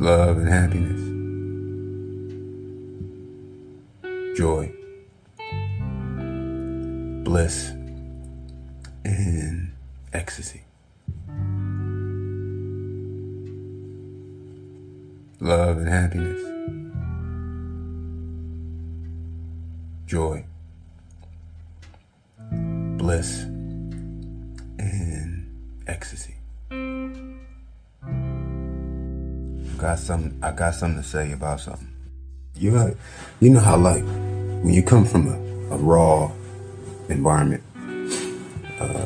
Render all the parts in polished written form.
love and happiness, joy, bliss, and ecstasy. Love and happiness, joy, bliss, and ecstasy. I got something to say about something. You know how when you come from a raw environment,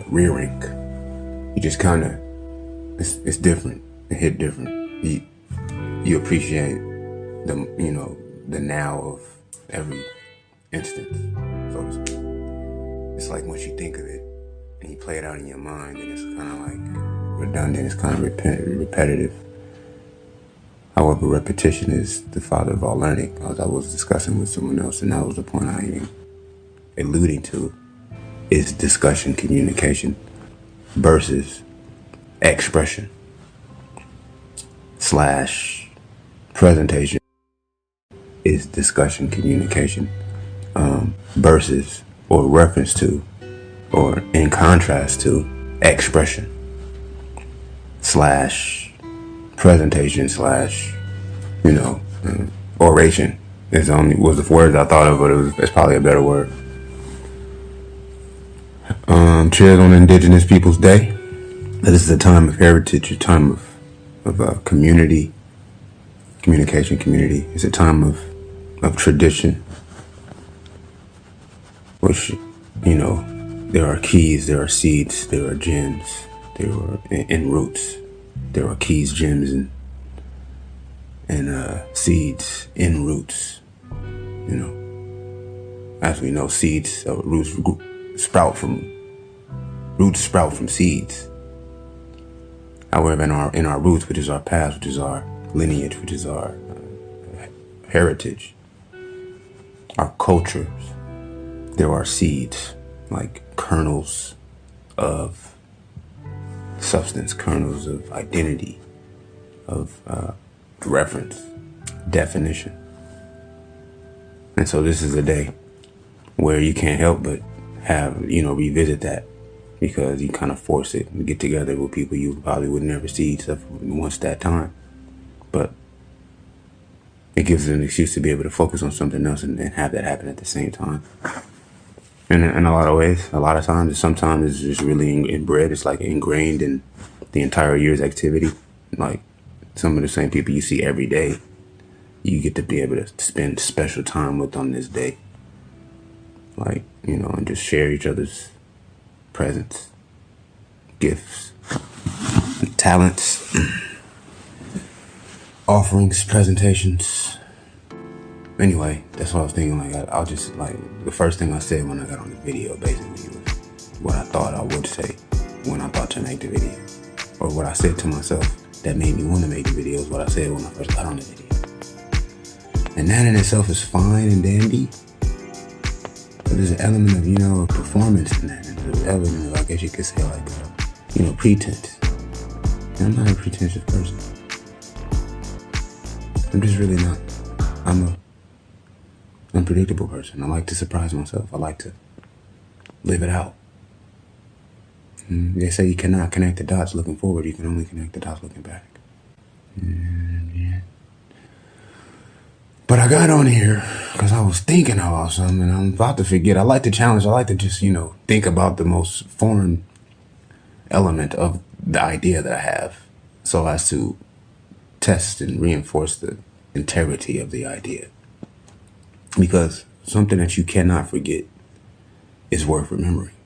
rearing, you just kind of, it's different. It hit different. You appreciate the now of every instance, so to speak. It's like once you think of it and you play it out in your mind, and it's kind of like redundant. It's kind of repetitive. However, repetition is the father of all learning, as I was discussing with someone else, and that was the point I am alluding to, is discussion communication versus expression / presentation is discussion communication versus or reference to or in contrast to expression / presentation / oration was the words I thought of, but it's probably a better word. Cheers on Indigenous Peoples Day. This is a time of heritage, a time of community, communication, community. It's a time of tradition, which, there are keys, there are seeds, there are gems, there are and roots. There are keys, gems, and seeds in roots. As we know, seeds, roots sprout from seeds. However, in our roots, which is our past, which is our lineage, which is our heritage, our cultures, there are seeds, like kernels of substance, kernels of identity, of reference, definition. And so this is a day where you can't help but revisit that, because you kind of force it and get together with people you probably would never see except once that time. But it gives an excuse to be able to focus on something else and have that happen at the same time. And in a lot of ways, a lot of times, sometimes it's just really inbred. It's like ingrained in the entire year's activity. Like some of the same people you see every day, you get to be able to spend special time with on this day. Like, and just share each other's presence, gifts, talents, offerings, presentations. Anyway, that's what I was thinking. I'll just the first thing I said when I got on the video basically was what I thought I would say when I thought to make the video, or what I said to myself that made me want to make the video is what I said when I first got on the video. And that in itself is fine and dandy, but there's an element of performance in that. There's an element of, I guess you could say, pretense. And I'm not a pretentious person. I'm just really not. I'm a unpredictable person. I like to surprise myself. I like to live it out. They say you cannot connect the dots looking forward. You can only connect the dots looking back. Yeah. But I got on here because I was thinking about something and I'm about to forget. I like to challenge. I like to just, think about the most foreign element of the idea that I have, so as to test and reinforce the integrity of the idea. Because something that you cannot forget is worth remembering.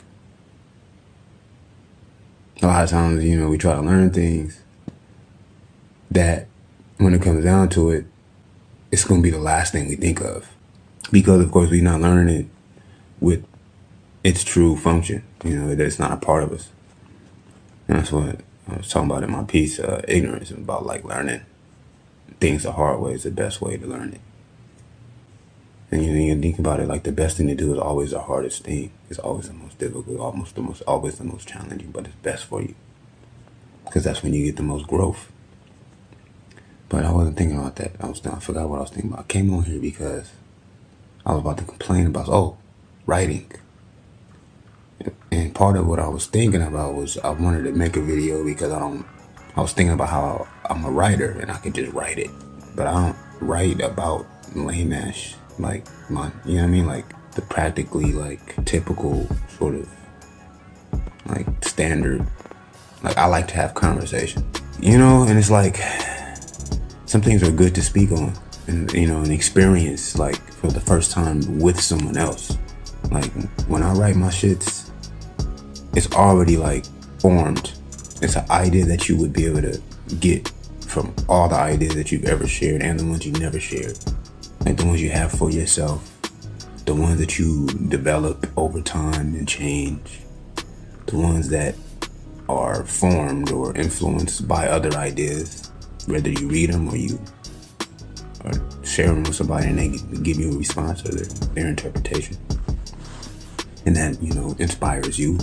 A lot of times, we try to learn things that when it comes down to it, it's going to be the last thing we think of. Because, of course, we're not learning it with its true function. It's not a part of us. And that's what I was talking about in my piece, ignorance, about learning things the hard way is the best way to learn it. And you think about it, the best thing to do is always the hardest thing. It's always the most difficult, always the most challenging, but it's best for you. Because that's when you get the most growth. But I wasn't thinking about that. I forgot what I was thinking about. I came on here because I was about to complain about, writing. And part of what I was thinking about was I wanted to make a video because I was thinking about how I'm a writer and I could just write it. But I don't write about lame ass, like, you know what I mean? Like the practically, like, typical sort of, like, standard. Like, I like to have conversation, you know? And it's like, some things are good to speak on and, you know, and experience, like, for the first time with someone else. Like, when I write my shits, it's already, like, formed. It's an idea that you would be able to get from all the ideas that you've ever shared and the ones you never shared. Like the ones you have for yourself, the ones that you develop over time and change, the ones that are formed or influenced by other ideas, whether you read them or you or share them with somebody and they give you a response to their interpretation. And that, you know, inspires you.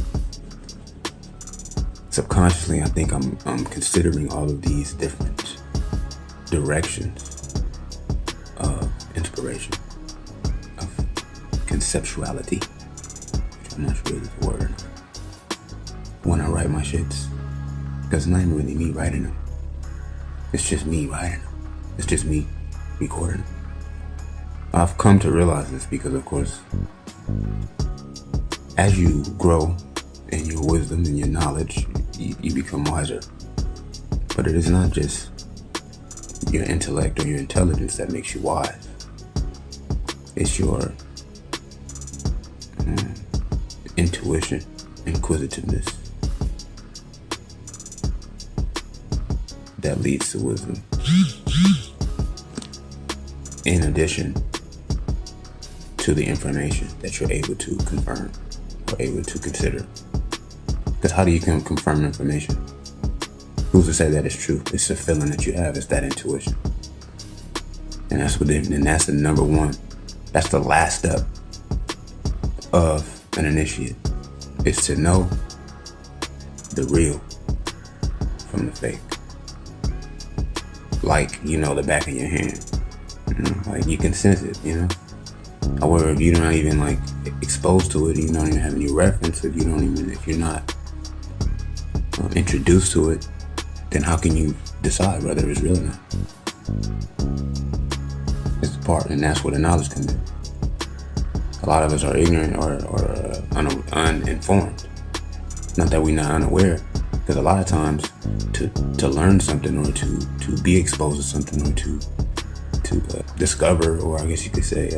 Subconsciously, I think I'm considering all of these different directions of inspiration, of conceptuality, which I'm not sure is a word, when I write my shits. Because it's not even really me writing them. It's just me writing them. It's just me recording them. I've come to realize this because, of course, as you grow in your wisdom and your knowledge, you become wiser. But it is not just your intellect or your intelligence that makes you wise. It's your intuition, inquisitiveness that leads to wisdom. In addition to the information that you're able to confirm or able to consider. Because how do you confirm information? Who's to say that it's true? It's a feeling that you have. It's that intuition. And that's the number one. That's the last step of an initiate. Is to know the real from the fake. Like, you know, the back of your hand. You know, like you can sense it, you know? However, if you're not even like exposed to it, you don't even have any reference, if you're not introduced to it, then how can you decide whether it's real or not? It's the part, and that's where the knowledge comes in. A lot of us are ignorant or uninformed. Not that we're not unaware, because a lot of times to learn something or to be exposed to something or to discover, or I guess you could say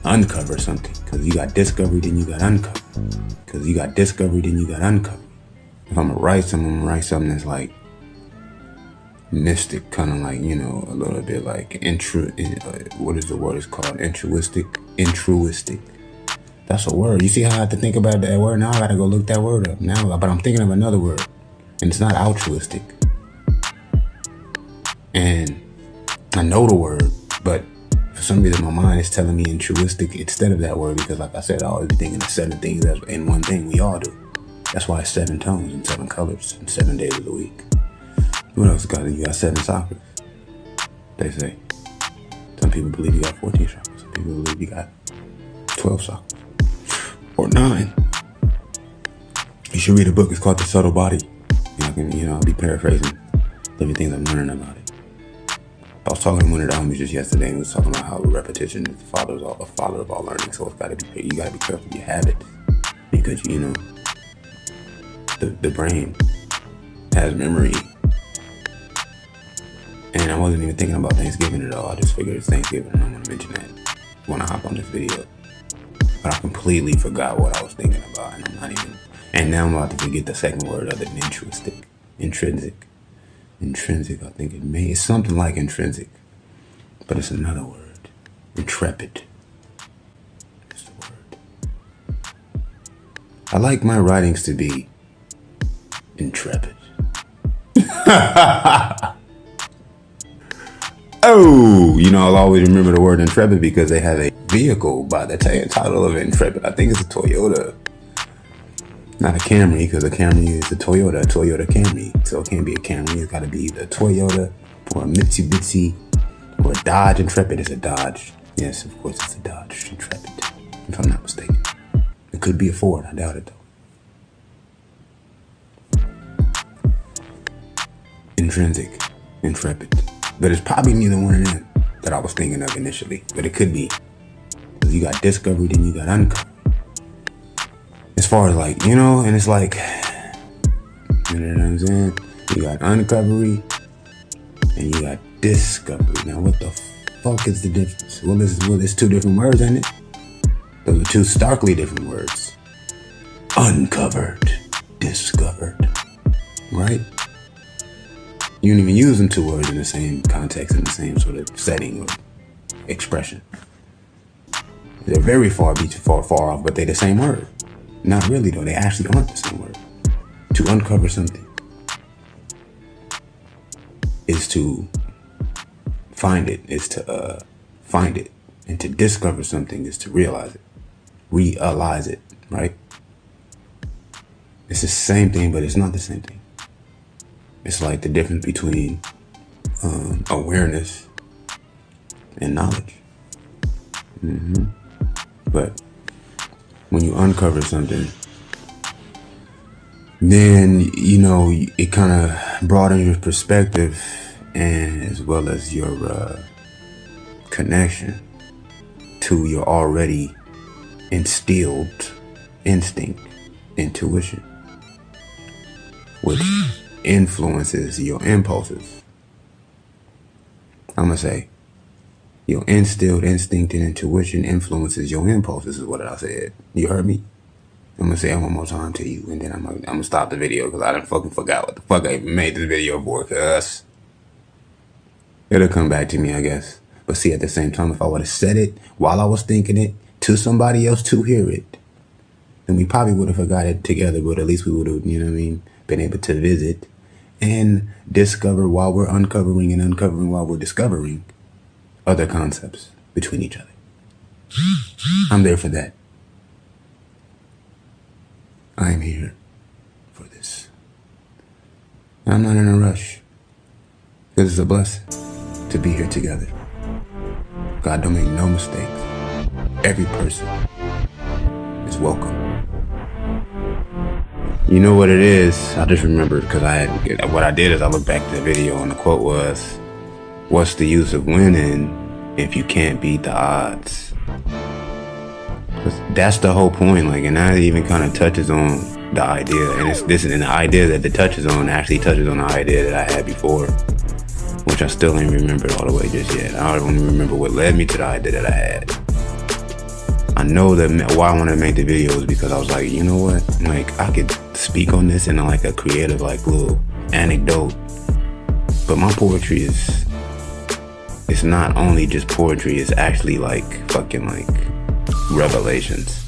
uncover something, because you got discovery, then you got uncovered. Because you got discovery, then you got uncovered. If I'm gonna write something that's like mystic, kind of like, you know, a little bit like what is the word it's called? Intruistic. That's a word. You see how I have to think about that word? Now I gotta go look that word up now, but I'm thinking of another word, and it's not altruistic. And I know the word, but for some reason my mind is telling me intruistic instead of that word, because like I said, I always be thinking of 7 things that's in one thing. We all do. That's why it's 7 tones and 7 colors and 7 days of the week. What else you got 7 chakras, they say. Some people believe you got 14 chakras. Some people believe you got 12 chakras. Or 9. You should read a book. It's called The Subtle Body. I'll be paraphrasing different things I'm learning about it. I was talking to one of the homies just yesterday, and we was talking about how repetition is the father of all learning. So you gotta be careful you have it, because the brain has memory. And I wasn't even thinking about Thanksgiving at all. I just figured it's Thanksgiving and I'm gonna mention that when I hop on this video. But I completely forgot what I was thinking about, and now I'm about to forget the second word other than intrinsic. I think it's something like intrinsic, but it's another word. Intrepid is the word. I like my writings to be intrepid. I'll always remember the word intrepid because they have a vehicle by the title of Intrepid. I think it's a Toyota. Not a Camry, because a Camry is a Toyota Camry. So it can't be a Camry. It's got to be either a Toyota or a Mitsubishi or a Dodge Intrepid. It's a Dodge. Yes, of course it's a Dodge Intrepid, if I'm not mistaken. It could be a Ford. I doubt it, though. Intrinsic, Intrepid. But it's probably neither one of them that I was thinking of initially. But it could be. Because you got Discovery, then you got Uncovery. As far as like, and it's like, you know what I'm saying? You got Uncovery and you got Discovery. Now what the fuck is the difference? Well, it's two different words, ain't it? Those are two starkly different words. Uncovered, discovered, right? You don't even use them two words in the same context, in the same sort of setting or expression. They're very far off, but they're the same word. Not really, though. They actually aren't the same word. To uncover something is to find it, is to find it. And to discover something is to realize it. Realize it, right? It's the same thing, but it's not the same thing. It's like the difference between awareness and knowledge. But when you uncover something, then, it kind of broadens your perspective, and as well as your connection to your already instilled instinct, intuition, which influences your impulses. I'm going to say, your instilled instinct and intuition influences your impulses, is what I said. You heard me? I'm gonna say it one more time to you, and then I'm gonna stop the video, because I done fucking forgot what the fuck I even made this video for, cuz it'll come back to me, I guess. But see, at the same time, if I would have said it while I was thinking it to somebody else to hear it, then we probably would have forgot it together, but at least we would have, been able to visit and discover while we're uncovering, and uncovering while we're discovering other concepts between each other. I'm there for that. I'm here for this. I'm not in a rush. This is a blessing to be here together. God don't make no mistakes. Every person is welcome. You know what it is? I just remembered, because what I did is I looked back at the video, and the quote was, "What's the use of winning if you can't beat the odds?" That's the whole point. And that even kind of touches on the idea, and the idea that it touches on actually touches on the idea that I had before, which I still ain't remembered all the way just yet. I don't even remember what led me to the idea that I had. I know that why I wanted to make the video is because I was like, you know what? I could speak on this in a creative, little anecdote. But my poetry it's not only just poetry, it's actually revelations.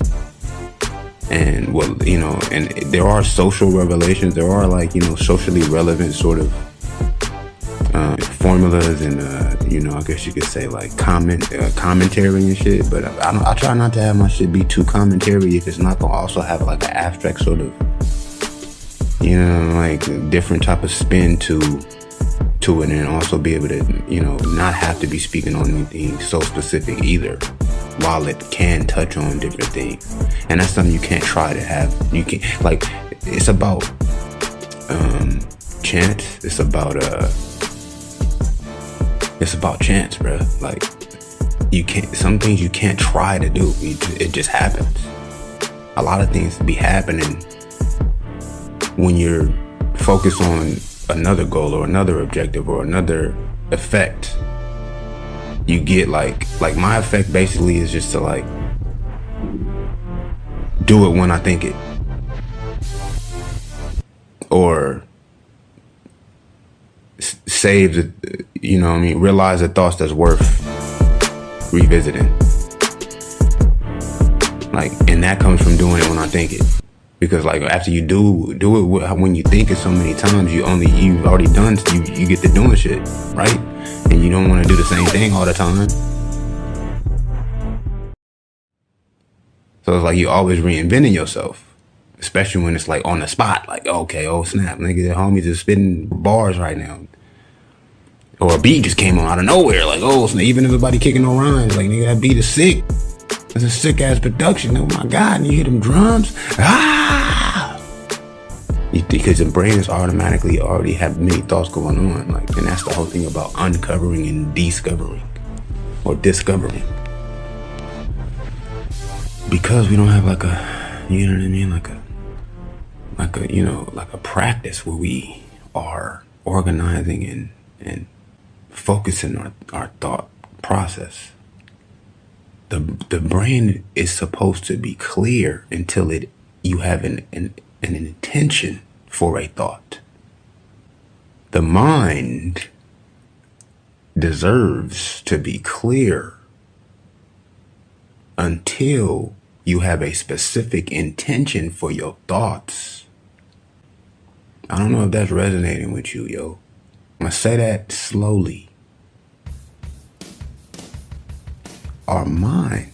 And and there are social revelations, there are socially relevant sort of formulas, and I guess you could say commentary and shit. But I try not to have my shit be too commentary if it's not gonna also have an abstract sort of different type of spin to it, and also be able to not have to be speaking on anything so specific either, while it can touch on different things. And that's something you can't try to have. You can't, it's about chance. It's about chance, bro. You can't, some things you can't try to do. It just happens. A lot of things be happening when you're focused on another goal or another objective or another effect. You get my effect basically is just to do it when I think it, or save the, realize the thoughts that's worth revisiting. And that comes from doing it when I think it. Because after you do it when you think it so many times, you've already done, you get to doing shit, right? And you don't want to do the same thing all the time. So it's you're always reinventing yourself. Especially when it's like on the spot, like, okay, oh snap, nigga, the homies is spitting bars right now. Or a beat just came on out of nowhere, like, oh snap, even if everybody kicking no rhymes, like, nigga, that beat is sick. That's a sick ass production, oh my God, and you hear them drums, because the brain is automatically already have many thoughts going on, like, and that's the whole thing about uncovering and discovering, or discovering. Because we don't have like a, you know what I mean, like a, you know, like a practice where we are organizing and focusing our thought process. The brain is supposed to be clear until you have an intention for a thought. The mind deserves to be clear until you have a specific intention for your thoughts. I don't know if that's resonating with you, yo. I'm gonna say that slowly. Our mind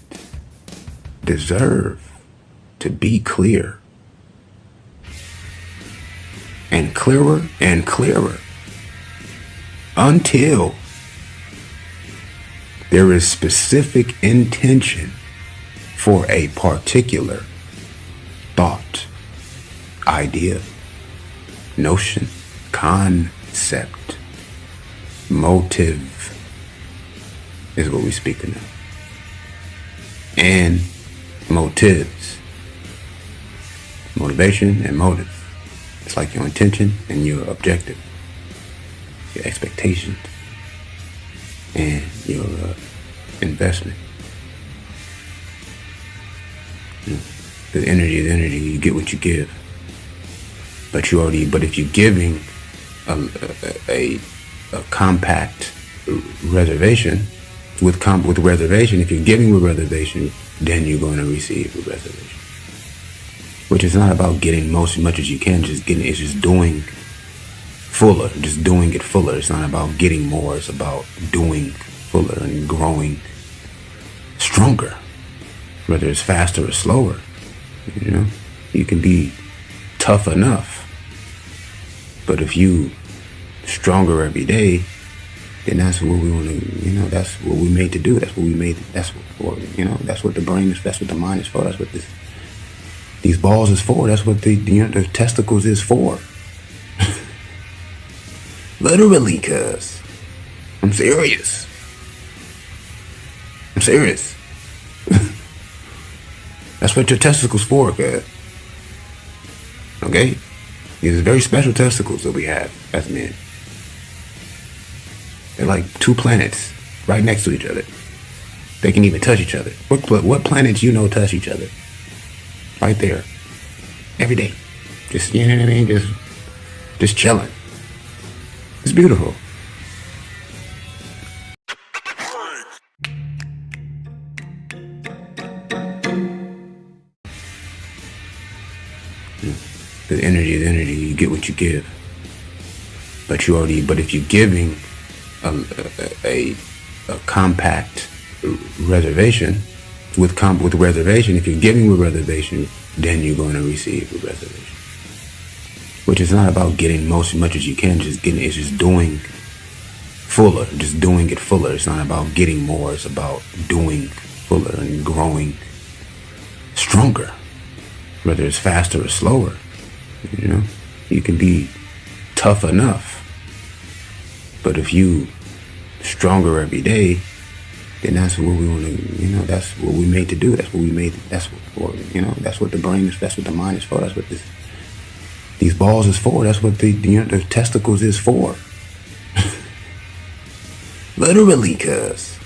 deserve to be clear. And clearer and clearer. Until there is specific intention for a particular thought, idea, notion, concept, motive is what we're speaking of. And motives. Motivation and motive. It's like your intention and your objective, your expectations, and your investment. The energy is energy. You get what you give. But if you're giving a compact reservation with reservation, if you're giving with reservation, then you're going to receive with reservation. Which is not about getting as much as you can. It's just doing fuller. Just doing it fuller. It's not about getting more. It's about doing fuller and growing stronger. Whether it's faster or slower, you know, you can be tough enough. But if you stronger every day, then that's what we want to, you know, that's what we made to do. That's what we made. That's what, you know, that's what the brain is. That's what the mind is for. That's what these balls is for. That's what the testicles is for. Literally, cuz. I'm serious. That's what your testicles for, cuz. Okay? These are very special testicles that we have as men. They're like two planets right next to each other. They can even touch each other. What planets touch each other? Right there. Every day. Just, you know what I mean? Just chilling. It's beautiful. The energy is energy. You get what you give. But if you're giving a compact reservation with reservation, if you're giving with reservation, then you're going to receive with reservation. Which is not about getting as much as you can. It's just doing fuller. Just doing it fuller. It's not about getting more. It's about doing fuller and growing stronger. Whether it's faster or slower. You know, you can be tough enough. But if you stronger every day, then that's what we want to, you know, that's what we made to do. That's what we made. That's what, you know, that's what the brain is. That's what the mind is for. That's what these balls is for. That's what the testicles is for. Literally, cuz.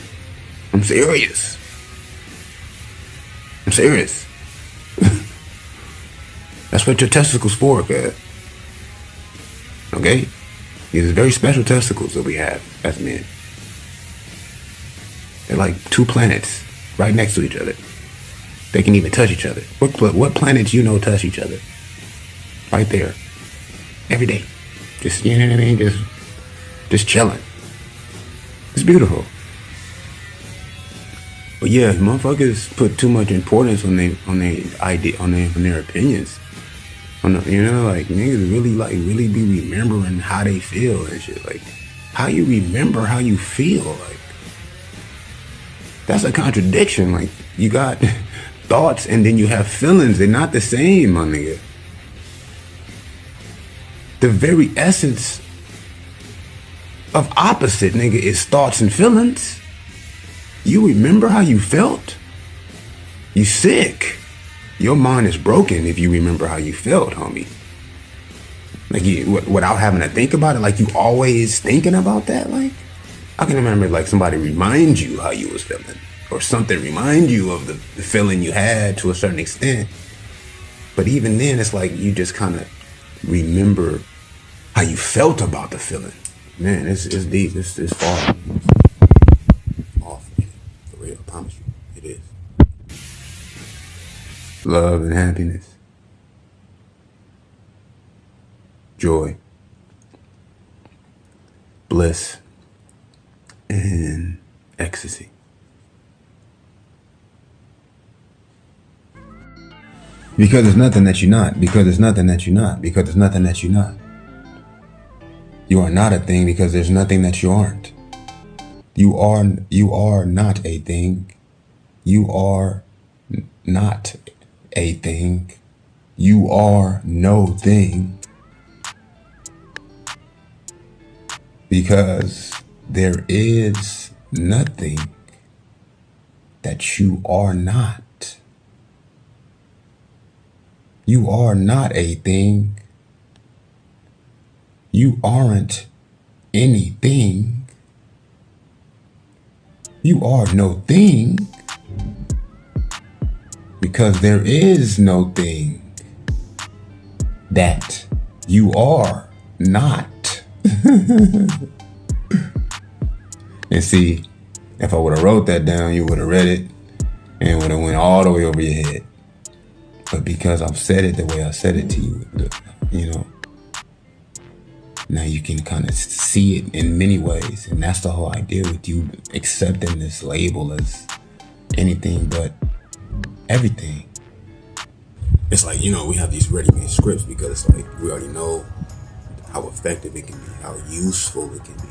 I'm serious. That's what your testicles for, cuz. Okay? These are very special testicles that we have as men. They're like two planets right next to each other. They can even touch each other. What planets touch each other? Right there. Every day. Just, you know what I mean? Just chilling. It's beautiful. But yeah, motherfuckers put too much importance on their opinions. You know, like niggas really be remembering how they feel and shit. Like, how you remember how you feel? Like, that's a contradiction. Like, you got thoughts and then you have feelings. They're not the same, my nigga. The very essence of opposite, nigga, is thoughts and feelings. You remember how you felt? You sick. Your mind is broken if you remember how you felt, homie. Like, without having to think about it, like you always thinking about that. Like, I can remember like somebody remind you how you was feeling, or something remind you of the feeling you had to a certain extent. But even then, it's like you just kind of remember how you felt about the feeling. Man, it's deep. It's far. Off, man. For real, I promise you, it is. Love and happiness. Joy. Bliss. And ecstasy. Because there's nothing that you're not. Because there's nothing that you're not. Because there's nothing that you're not. You are not a thing because there's nothing that you aren't. You are not a thing. You are not a thing. You are no thing. Because there is nothing that you are not. You are not a thing. You aren't anything. You are no thing. Because there is no thing that you are not. And see, if I would have wrote that down, you would have read it and it would have went all the way over your head. But because I've said it the way I said it to you, you know, now you can kind of see it in many ways. And that's the whole idea with you accepting this label as anything but everything. It's like, you know, we have these ready-made scripts because it's like we already know how effective it can be, how useful it can be,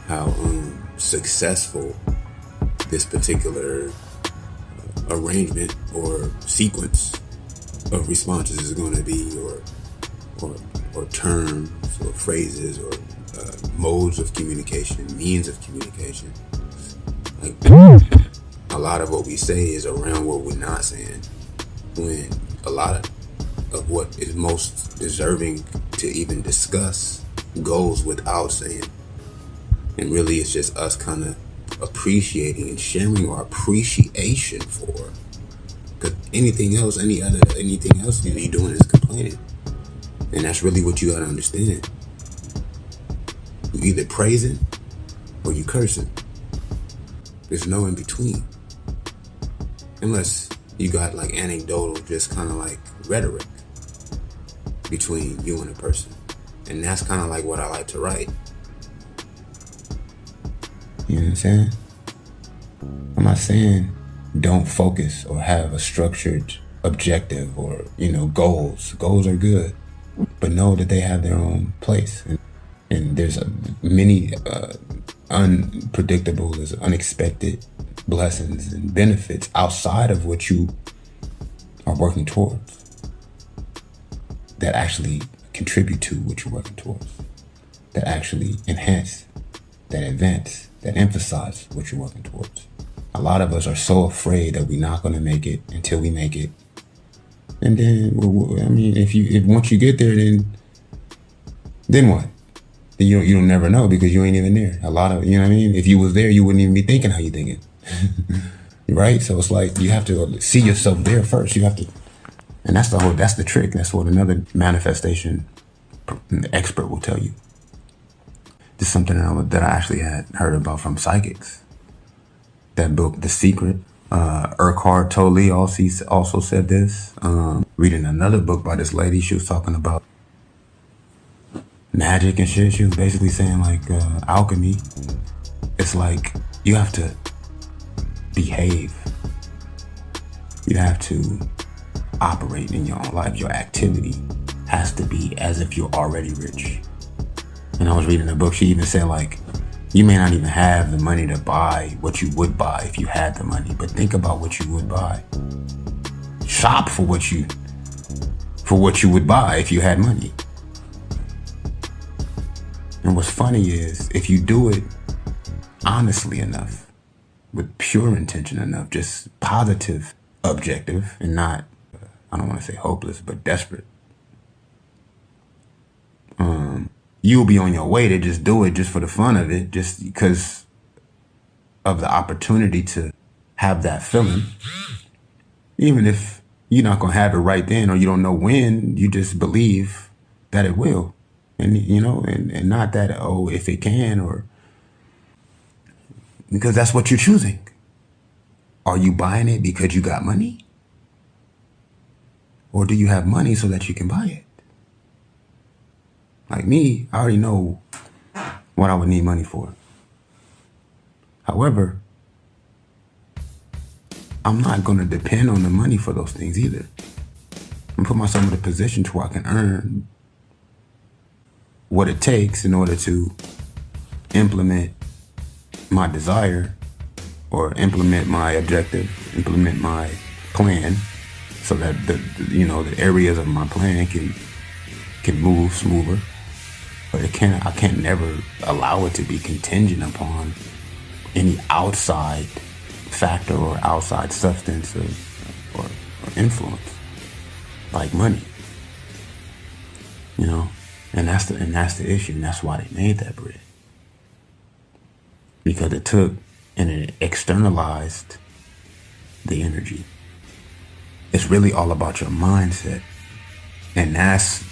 how successful this particular arrangement or sequence of responses is going to be, or terms or phrases or modes of communication, means of communication. Like, a lot of what we say is around what we're not saying, when a lot of what is most deserving to even discuss goes without saying. And really it's just us kind of appreciating and sharing our appreciation for. Because anything else you're doing is complaining. And that's really what you gotta understand. You either praising or you cursing. There's no in between. Unless you got like anecdotal, just kind of like rhetoric between you and a person. And that's kind of like what I like to write. You know what I'm saying? I'm not saying don't focus or have a structured objective or, you know, goals. Goals are good, but know that they have their own place. And there's many unpredictable, there's unexpected blessings and benefits outside of what you are working towards that actually contribute to what you're working towards, that actually enhance, that advance, that emphasize what you're working towards. A lot of us are so afraid that we're not going to make it until we make it. And then, I mean, if once you get there, then what? Then you'll never know because you ain't even there. A lot of, you know what I mean? If you was there, you wouldn't even be thinking how you thinking. Right? So it's like you have to see yourself there first. You have to, and that's the trick. That's what another manifestation expert will tell you. This is something that I actually had heard about from psychics. That book, The Secret, Eckhart Tolle also said this. Reading another book by this lady, she was talking about magic and shit. She was basically saying like alchemy. It's like you have to behave. You have to operate in your own life, your activity has to be as if you're already rich. And I was reading a book, she even said, like, you may not even have the money to buy what you would buy if you had the money, but think about what you would buy. Shop for what you would buy if you had money. And what's funny is, if you do it honestly enough, with pure intention enough, just positive, objective, and not, I don't want to say hopeless, but desperate, you'll be on your way to just do it just for the fun of it, just because of the opportunity to have that feeling. Even if you're not going to have it right then, or you don't know when, you just believe that it will. And, you know, and not that, oh, if it can, or because that's what you're choosing. Are you buying it because you got money? Or do you have money so that you can buy it? Like me, I already know what I would need money for. However, I'm not going to depend on the money for those things either. I'm put myself in a position to where I can earn what it takes in order to implement my desire, or implement my objective, implement my plan, so that the areas of my plan can move smoother. But I can't never allow it to be contingent upon any outside factor or outside substance or influence, like money. You know, and that's the issue, and that's why they made that bread. Because it took and it externalized the energy. It's really all about your mindset. And that's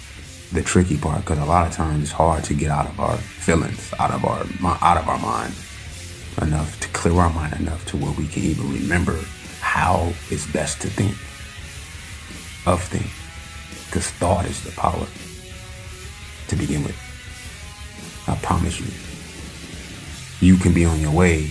the tricky part, because a lot of times it's hard to get out of our feelings, out of our mind enough, to clear our mind enough to where we can even remember how it's best to think of things. Because thought is the power to begin with. I promise you. You can be on your way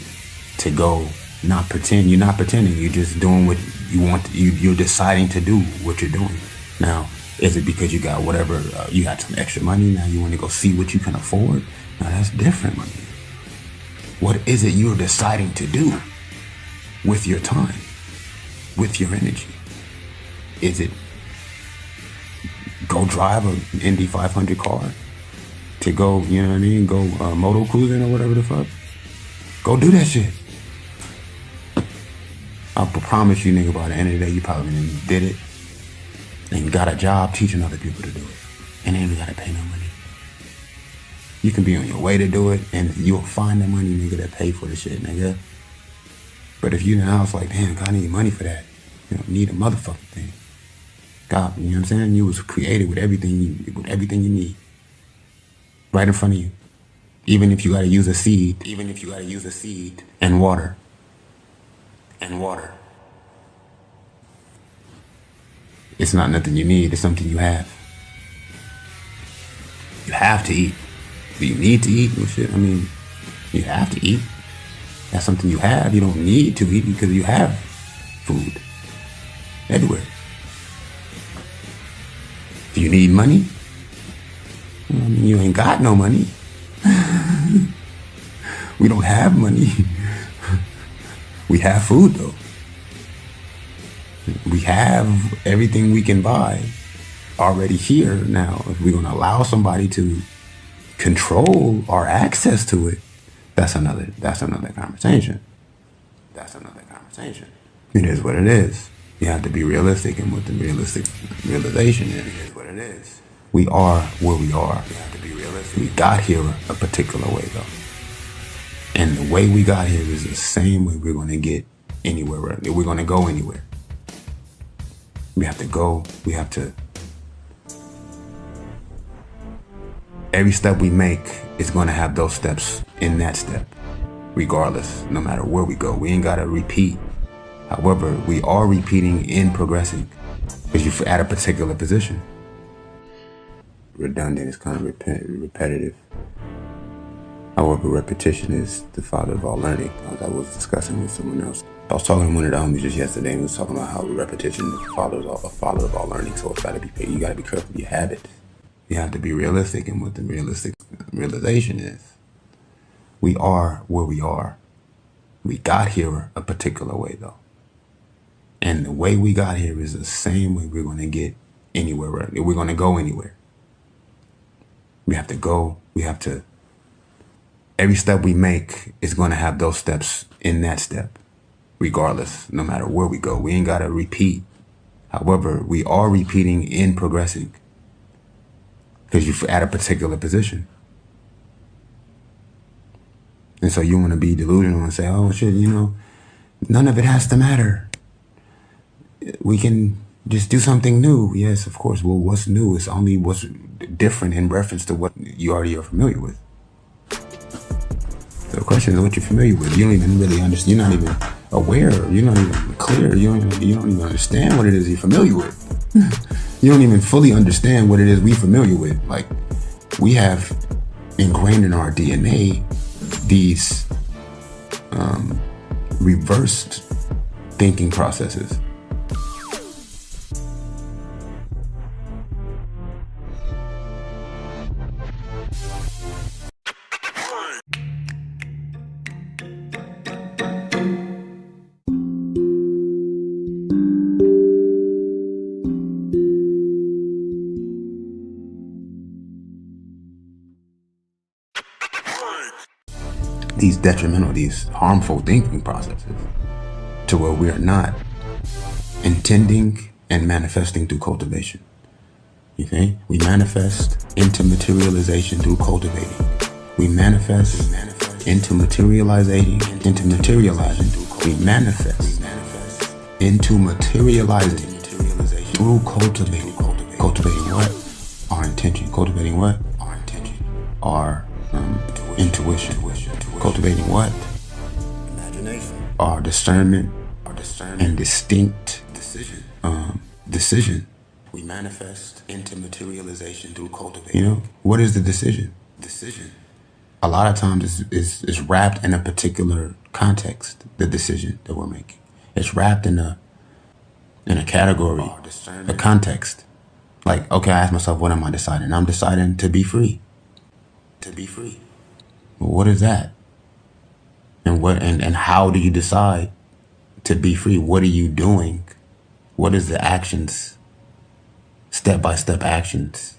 to go, not pretend. You're not pretending. You're just doing what you want. You're deciding to do what you're doing. Now, is it because you got whatever, you got some extra money, now you want to go see what you can afford? Now that's different money. What is it you're deciding to do with your time, with your energy? Is it go drive an Indy 500 car? To go, you know what I mean, go moto cruising or whatever the fuck? Go do that shit. I promise you, nigga, by the end of the day, you probably did it and got a job teaching other people to do it. And ain't even gotta pay no money. You can be on your way to do it, and you'll find the money, nigga, that pay for the shit, nigga. But if you in the house like, damn, God, I need money for that. You don't need a motherfucking thing. God, you know what I'm saying? You was created with everything you need. Right in front of you. Even if you gotta use a seed. And water. It's not nothing you need, it's something you have. You have to eat. Do you need to eat? Well, shit, I mean, you have to eat. That's something you have. You don't need to eat because you have food everywhere. Do you need money? I mean, you ain't got no money. We don't have money. We have food, though. We have everything we can buy already here. Now, if we're going to allow somebody to control our access to it, that's another conversation. It is what it is. You have to be realistic, and with the realistic realization, it is what it is. We are where we are. We have to be realistic. We got here a particular way, though. And the way we got here is the same way we're going to get anywhere. We're going to go anywhere. We have to go. We have to. Every step we make is going to have those steps in that step, regardless, no matter where we go. We ain't got to repeat. However, we are repeating in progressing, because you're at a particular position. Redundant is kind of repetitive. However, repetition is the father of all learning. As I was discussing with someone else, I was talking to one of the homies just yesterday, and we was talking about how repetition is the father of all learning. So you got to be careful with your habits. You have to be realistic, and what the realization is, we are where we are. We got here a particular way, though, and the way we got here is the same way we're going to get anywhere. Right? We're going to go anywhere. We have to go. We have to. Every step we make is going to have those steps in that step, regardless, no matter where we go. We ain't got to repeat. However, we are repeating and progressing because you're at a particular position. And so you want to be delusional and say, oh, shit, none of it has to matter. We can just do something new. Yes, of course. Well, what's new is only what's different in reference to what you already are familiar with. The question is what you're familiar with. You don't even really understand. You're not even aware. You're not even clear. You don't even understand what it is you're familiar with. You don't even fully understand what it is we're familiar with. Like, we have ingrained in our DNA these reversed thinking processes. These detrimental, these harmful thinking processes to where we are not intending and manifesting through cultivation. Okay? We manifest into materialization through cultivating. We manifest into materializing. We manifest into materializing through cultivating. Cultivating what? Our intention. Cultivating what? Our intention. Our intuition. Cultivating what? Imagination. Our discernment. And distinct decision. We manifest into materialization through cultivating. What is the decision? A lot of times it's wrapped in a particular context, the decision that we're making. It's wrapped in a category, a context. Like, okay, I ask myself, what am I deciding? I'm deciding to be free. Well, what is that? And how do you decide to be free? What are you doing? What is the actions, step-by-step actions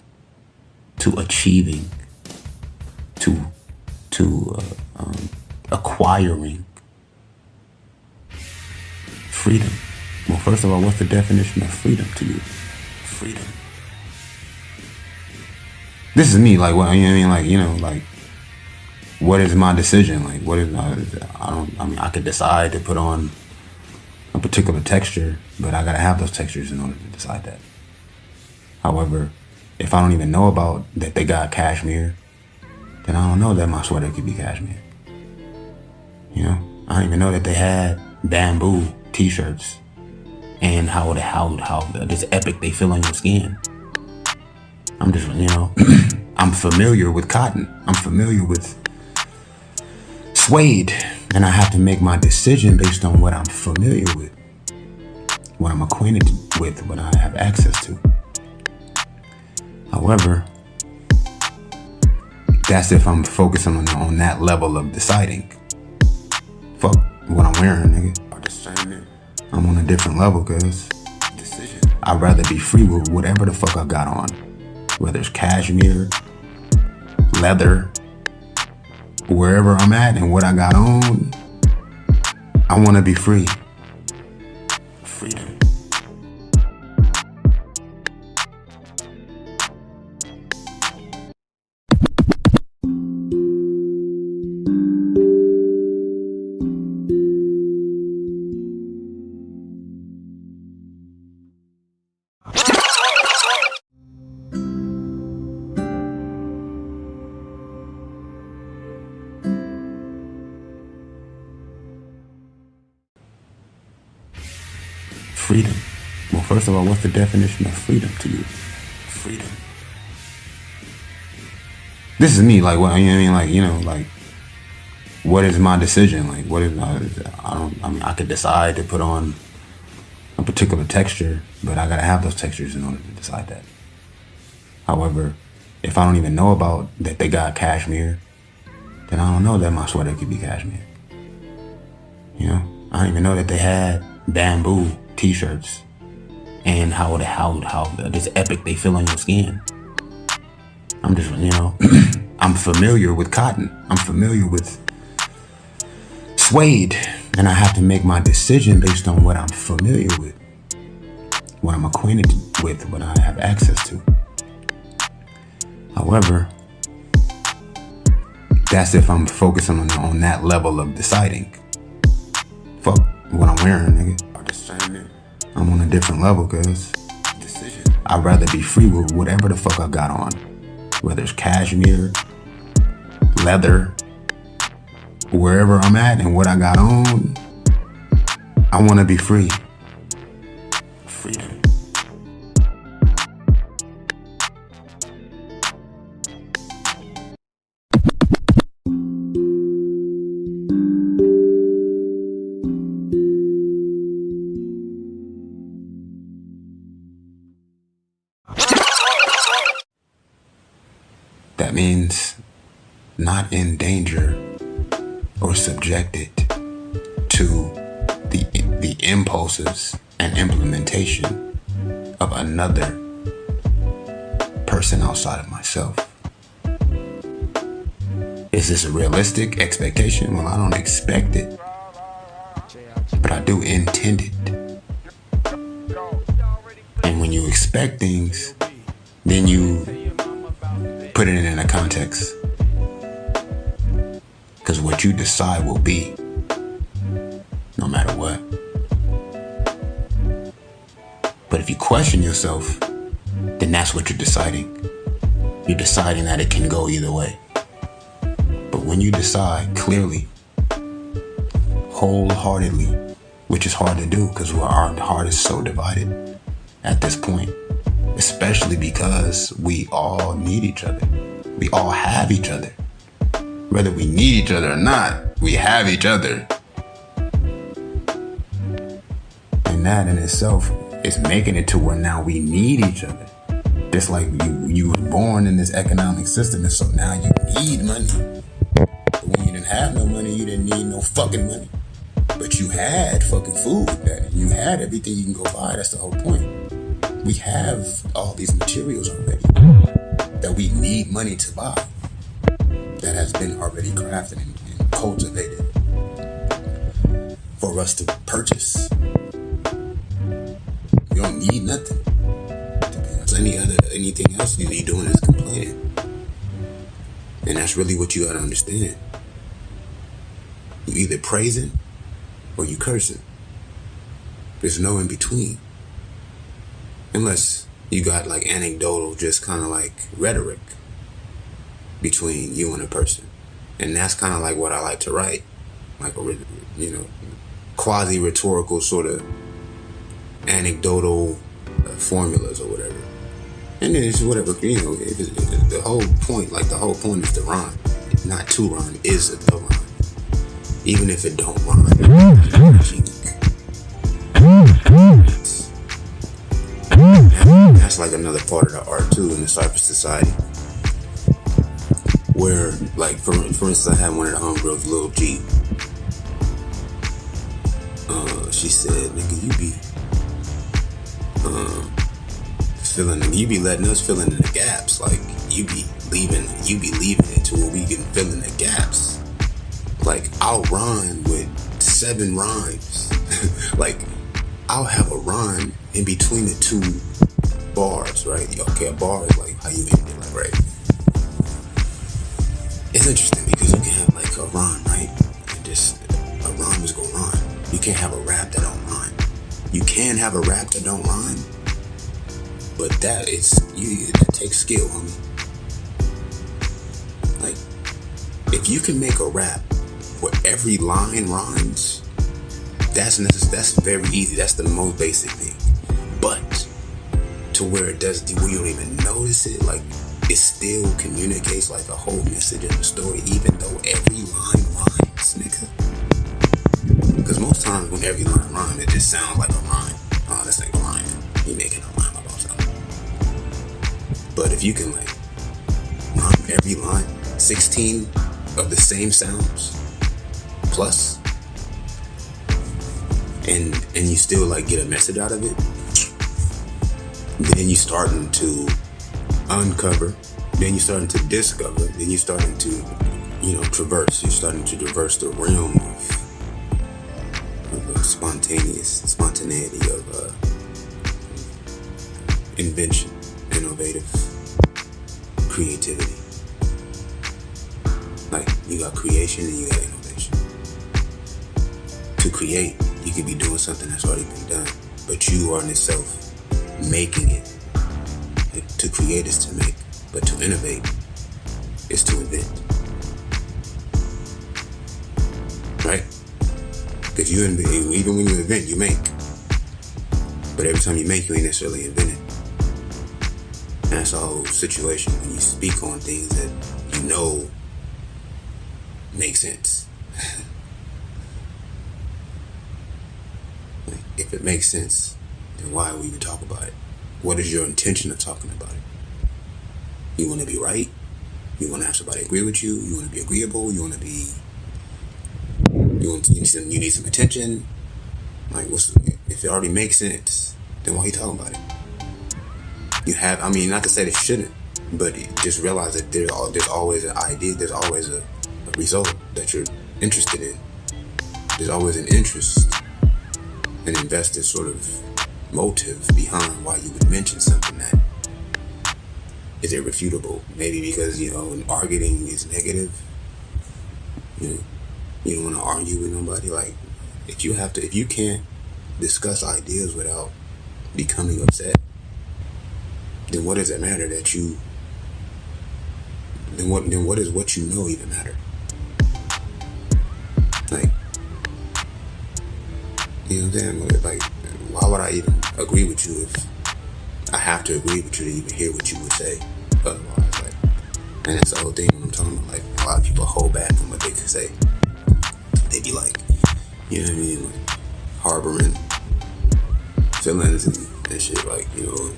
to achieving, to acquiring freedom? Well, first of all, what's the definition of freedom to you? Freedom. This is me, like, what, you know what I mean? Like, what is my decision? Like, what is, I could decide to put on a particular texture, but I gotta have those textures in order to decide that. However, if I don't even know about that they got cashmere, then I don't know that my sweater could be cashmere. I don't even know that they had bamboo t-shirts and how just epic they feel on your skin. I'm just, I'm familiar with cotton. I'm familiar with suede, and I have to make my decision based on what I'm familiar with, what I'm acquainted with, what I have access to. However, that's if I'm focusing on that level of deciding. Fuck what I'm wearing, nigga. I'm on a different level, cause I'd rather be free with whatever the fuck I got on, whether it's cashmere, leather, wherever I'm at and what I got on. I want to be free. Freedom. Freedom. Well, first of all, what's the definition of freedom to you? Freedom. This is me, like, what, you know what I mean? Like, what is my decision? Like, what is I mean, I could decide to put on a particular texture, but I gotta have those textures in order to decide that. However, if I don't even know about that they got cashmere, then I don't know that my sweater could be cashmere. You know, I don't even know that they had bamboo t-shirts and how this epic they feel on your skin. I'm just, you know, I'm familiar with cotton. I'm familiar with suede, and I have to make my decision based on what I'm familiar with, what I'm acquainted with, what I have access to. However, that's if I'm focusing on that level of deciding. Fuck what I'm wearing, nigga. I'm on a different level, cause I'd rather be free with whatever the fuck I got on, whether it's cashmere, leather, wherever I'm at and what I got on. I want to be free. Freedom. That means not in danger or subjected to the impulses and implementation of another person outside of myself. Is this a realistic expectation? Well, I don't expect it, but I do intend it. And when you expect things, then you put it in a context. Because what you decide will be, no matter what. But if you question yourself, then that's what you're deciding. You're deciding that it can go either way. But when you decide clearly, wholeheartedly, which is hard to do because our heart is so divided at this point, especially because we all need each other. We all have each other. Whether we need each other or not, we have each other. And that in itself is making it to where now we need each other. Just like you were born in this economic system, and so now you need money. But when you didn't have no money, you didn't need no fucking money. But you had fucking food, that you had everything you can go buy. That's the whole point. We have all these materials already that we need money to buy, that has been already crafted and cultivated for us to purchase. We don't need nothing. Anything else you need doing is complaining. And that's really what you gotta understand. You either praising or you cursing. There's no in between. Unless you got like anecdotal, just kind of like rhetoric between you and a person. And that's kind of like what I like to write. Like, you know, quasi-rhetorical sort of anecdotal formulas or whatever. And then it's whatever, you know, the whole point is the rhyme. Not to rhyme, is the rhyme. Even if it don't rhyme. That's like another part of the art too in the Cypress Society. Where, like, for instance, I had one of the homegirls, Lil G. She said, nigga, you be letting us fill in the gaps. Like, you be leaving it to where we can fill in the gaps. Like, I'll rhyme with 7 rhymes. Like, I'll have a rhyme in between the 2 bars, right? Okay, a bar is like how you end it, like, right? It's interesting because you can have like a rhyme, right? And just a rhyme is gonna rhyme. You can't have a rap that don't rhyme. You can have a rap that don't rhyme, but that takes skill, homie. Like, if you can make a rap where every line rhymes, that's very easy. That's the most basic thing. But to where it does, where you don't even notice it, like, it still communicates like a whole message in the story, even though every line rhymes. this nigga. Because most times when every line rhyme, it just sounds like a rhyme. Oh, this ain't rhyming. You making a rhyme about something. But if you can like rhyme every line, 16 of the same sounds plus, and you still like get a message out of it, then you starting to uncover, then you starting to discover, then you starting to, traverse. You're starting to traverse the realm of spontaneity of invention, innovative creativity. Like, you got creation and you got innovation. To create, you could be doing something that's already been done, but you are in itself making it. Like, to create is to make, but to innovate is to invent. Right? Because even when you invent, you make. But every time you make, you ain't necessarily inventing. And that's the whole situation when you speak on things that you know make sense. Like, if it makes sense, then why would we even talk about it? What is your intention of talking about it? You want to be right? You want to have somebody agree with you? You want to be agreeable? You need some attention? Like, if it already makes sense, then why are you talking about it? Not to say that you shouldn't, but just realize that there's always an idea, there's always a result that you're interested in. There's always an interest, an invested sort of motive behind why you would mention something that is irrefutable. Maybe because, arguing is negative. You don't want to argue with nobody. Like, if you can't discuss ideas without becoming upset, then what does it matter that you, then what does what you know even matter? Like, you know what I'm saying? Like, why would I even agree with you if I have to agree with you to even hear what you would say otherwise? Like, and that's the whole thing when I'm talking about, like, a lot of people hold back from what they can say. They be like, you know what I mean, like, harboring feelings and shit, like, like,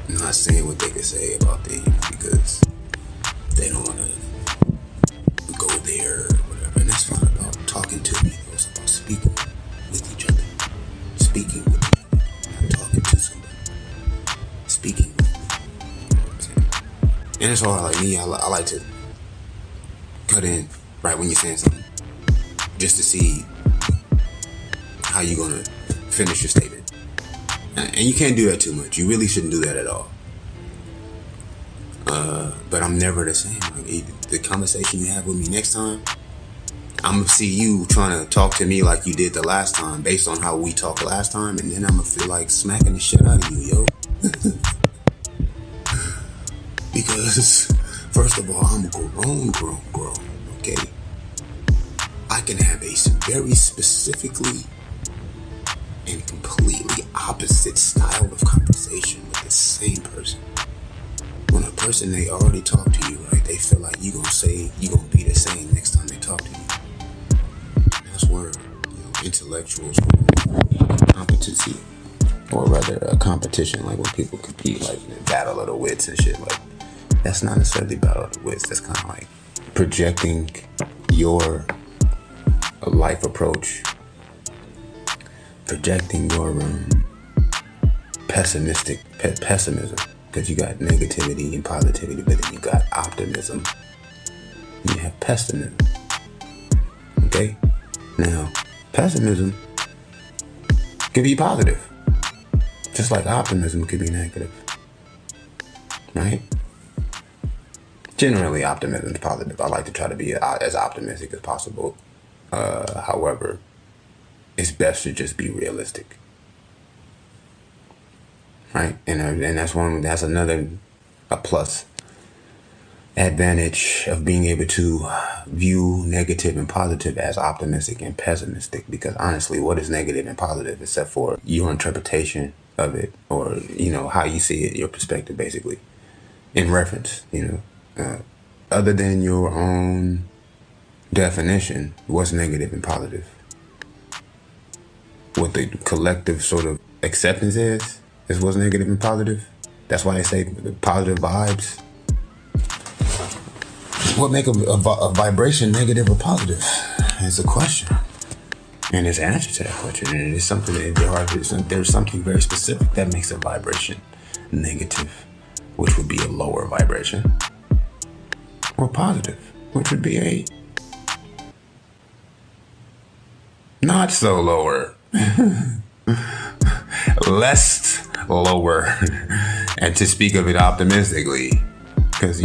not saying what they could say about things because they don't want to go there or whatever. And that's fine about talking to people. It's about speaking with each other. Speaking with each other. Not talking to somebody. Speaking with them. You know what I'm saying? And it's all like me. I like to cut in right when you're saying something, just to see how you're going to finish your statement. And you can't do that too much. You really shouldn't do that at all. But I'm never the same. Like, the conversation you have with me next time, I'm going to see you trying to talk to me like you did the last time based on how we talked last time. And then I'm going to feel like smacking the shit out of you, yo. Because, first of all, I'm grown, okay? I can have a very specifically and completely opposite style of conversation with the same person. When a person, they already talk to you, right? They feel like you gonna be the same next time they talk to you. And that's where, intellectuals, competency, or rather a competition, like when people compete, like battle of the wits and shit, like that's not necessarily battle of the wits. That's kind of like projecting your life approach, projecting your pessimism, because you got negativity and positivity, but then you got optimism. You have pessimism. Okay? Now, pessimism can be positive, just like optimism could be negative. Right? Generally, optimism is positive. I like to try to be as optimistic as possible. However, it's best to just be realistic, right? And that's another plus advantage of being able to view negative and positive as optimistic and pessimistic. Because honestly, what is negative and positive except for your interpretation of it, or how you see it, your perspective, basically, in reference, other than your own definition, what's negative and positive? What the collective sort of acceptance is what's negative and positive. That's why they say positive vibes. What make a vibration negative or positive is a question. And there's an answer to that question. And it's something that there's something very specific that makes a vibration negative, which would be a lower vibration, or positive, which would be a not so lower, less lower, and to speak of it optimistically, because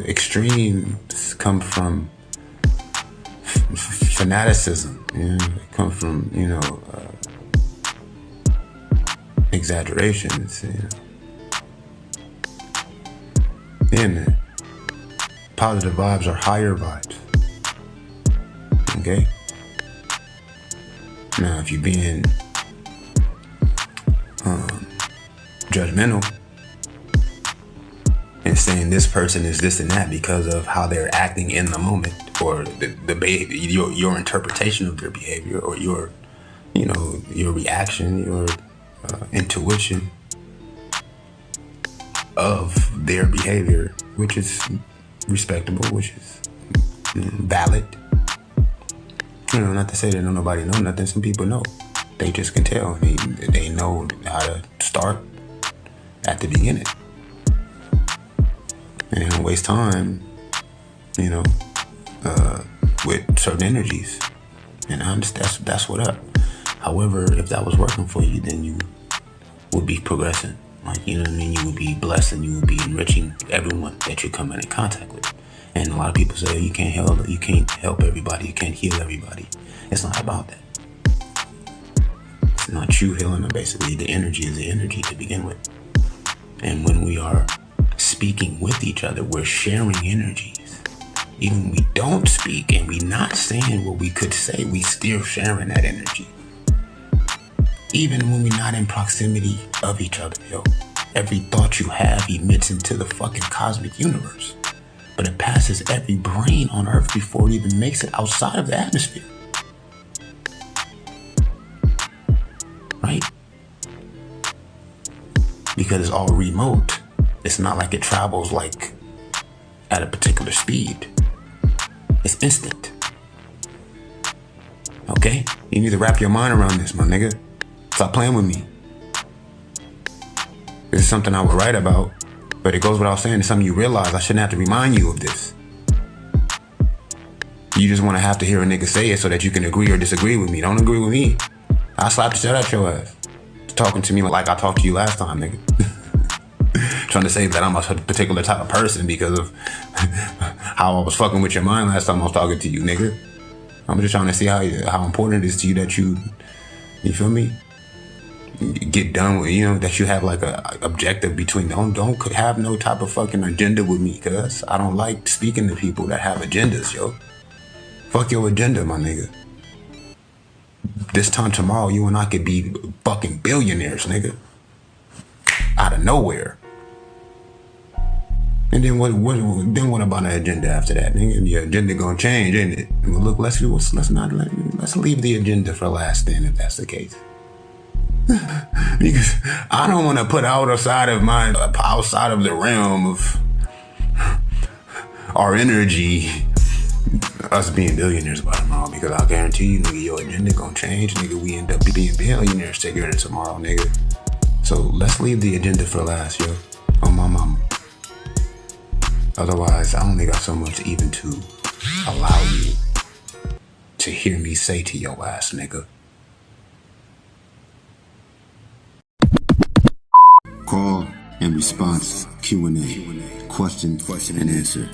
extremes come from fanaticism. They come from exaggerations. Yeah, man. Positive vibes are higher vibes. Okay? Now, if you're being judgmental and saying this person is this and that because of how they're acting in the moment, or the behavior, your interpretation of their behavior, or your reaction, your intuition of their behavior, which is respectable, which is valid. Not to say that nobody know nothing. Some people know. They just can tell. They know how to start at the beginning. And they don't waste time, with certain energies. And that's what up. However, if that was working for you, then you would be progressing. You would be blessed, and you would be enriching everyone that you're coming in contact with. And a lot of people say you can't help everybody, you can't heal everybody. It's not about that. It's not you healing them. Basically, the energy is the energy to begin with. And when we are speaking with each other, we're sharing energies. Even when we don't speak and we not saying what we could say, we still sharing that energy. Even when we're not in proximity of each other, every thought you have emits into the fucking cosmic universe. But it passes every brain on Earth before it even makes it outside of the atmosphere. Right? Because it's all remote. It's not like it travels like at a particular speed. It's instant. Okay? You need to wrap your mind around this, my nigga. Stop playing with me. This is something I would write about, but it goes without saying. It's something you realize. I shouldn't have to remind you of this. You just want to have to hear a nigga say it so that you can agree or disagree with me. Don't agree with me. I'll slap the shit out your ass. Talking to me like I talked to you last time, nigga. Trying to say that I'm a particular type of person because of how I was fucking with your mind last time I was talking to you, nigga. I'm just trying to see how important it is to you that you feel me? Get done with, that you have like a objective between. Don't have no type of fucking agenda with me, cuz I don't like speaking to people that have agendas, yo. Fuck your agenda, my nigga. This time tomorrow, you and I could be fucking billionaires, nigga. Out of nowhere. And then what about an agenda after that, nigga? The agenda gonna change, ain't it? Well, look, let's leave the agenda for last then, if that's the case. Because I don't want to put outside of the realm of our energy, us being billionaires by tomorrow. Because I'll guarantee you, nigga, your agenda gonna change, nigga. We end up being billionaires together tomorrow, nigga. So let's leave the agenda for last, yo. On my mama. Otherwise, I only got so much even to allow you to hear me say to your ass, nigga. Call and response Q&A. Question and answer.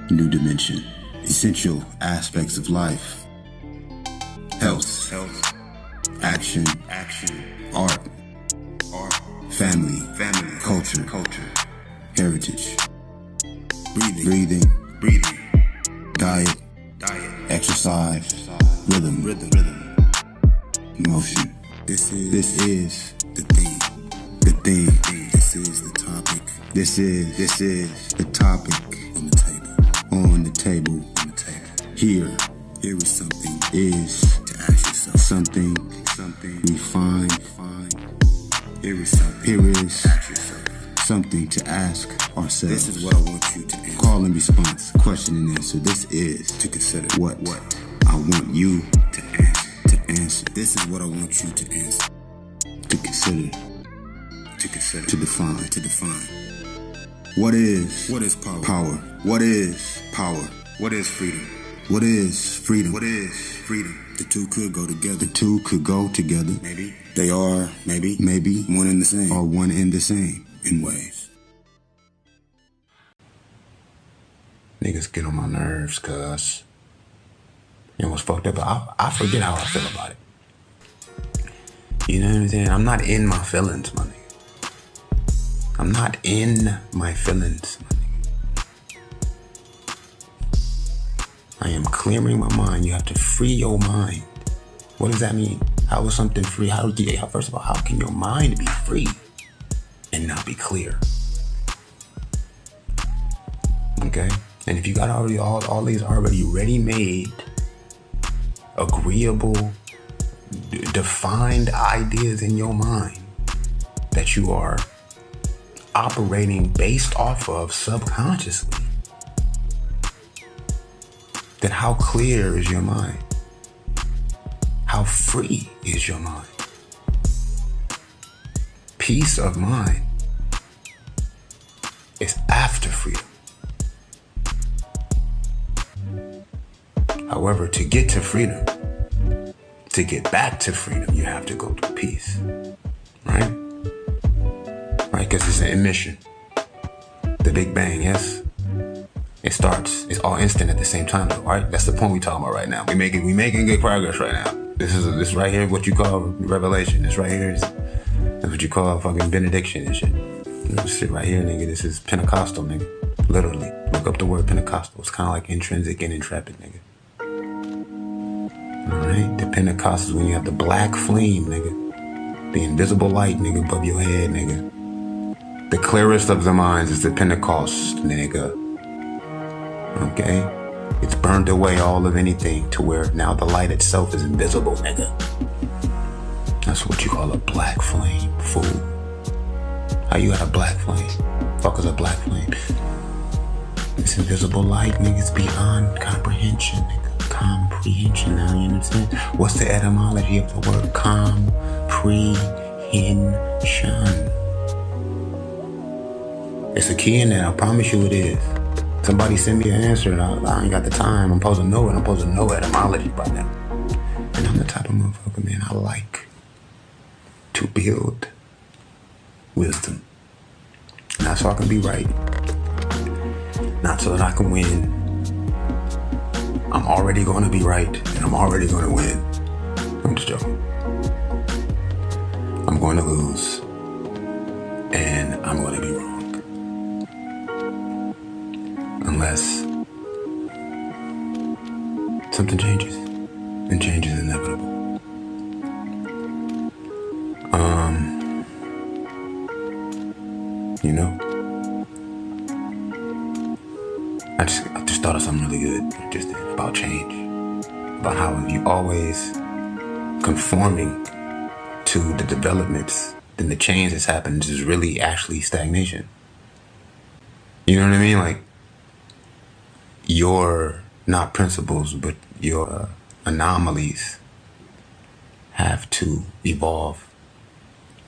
New dimension. Essential aspects of life. Health. Action. Art. Family. Culture. Heritage. Breathing. Diet. Exercise. Rhythm. Motion. This is the theme. This is the topic. This is the topic on the table. Here Here is something is to ask yourself. Something we find. Here is something. Here is ask yourself. Something to ask ourselves. This is what I want you to answer. Call and response, question and answer. This is to consider what I want you to answer. This is what I want you to answer. To consider. To define. What is power? What is power? What is freedom? What is freedom? What is freedom? The two could go together. Maybe. They are, maybe one and the same. Or one and the same in ways. Niggas get on my nerves, cuz. You know what's fucked up? I forget how I feel about it. You know what I'm saying? I'm not in my feelings, my nigga. I'm not in my feelings, my nigga. I am clearing my mind. You have to free your mind. What does that mean? How is something free? First of all, how can your mind be free and not be clear? Okay? And if you got already all these already ready-made, agreeable, defined ideas in your mind that you are operating based off of subconsciously, then how clear is your mind? How free is your mind? Peace of mind is after freedom. However, to get to freedom, to get back to freedom, you have to go through peace, right? Right, because it's an emission. The Big Bang, yes? It's all instant at the same time, though, right? That's the point we talking about right now. We making good progress right now. This right here, what you call revelation. This right here is what you call fucking benediction and shit. This shit right here, nigga, this is Pentecostal, nigga. Literally. Look up the word Pentecostal. It's kind of like intrinsic and intrepid, nigga. Alright? The Pentecost is when you have the black flame, nigga. The invisible light, nigga, above your head, nigga. The clearest of the minds is the Pentecost, nigga. Okay? It's burned away all of anything to where now the light itself is invisible, nigga. That's what you call a black flame, fool. How you got a black flame? Fuck is a black flame? It's invisible light, nigga. It's beyond comprehension, nigga. Comprehension, now you understand? What's the etymology of the word comprehension? It's a key in there, I promise you it is. Somebody send me an answer and I ain't got the time. I'm supposed to know it. I'm supposed to know etymology by now. And I'm the type of motherfucker, man, I like to build wisdom. Not so I can be right. Not so that I can win. I'm already going to be right and I'm already going to win. I'm just joking. I'm going to lose and I'm going to be wrong. Unless something changes, and change is inevitable. You know, I just thought of something really good just about change, about how you always conforming to the developments, then the change that's happened is really actually stagnation. You know what I mean? Like, your, not principles, but your anomalies have to evolve.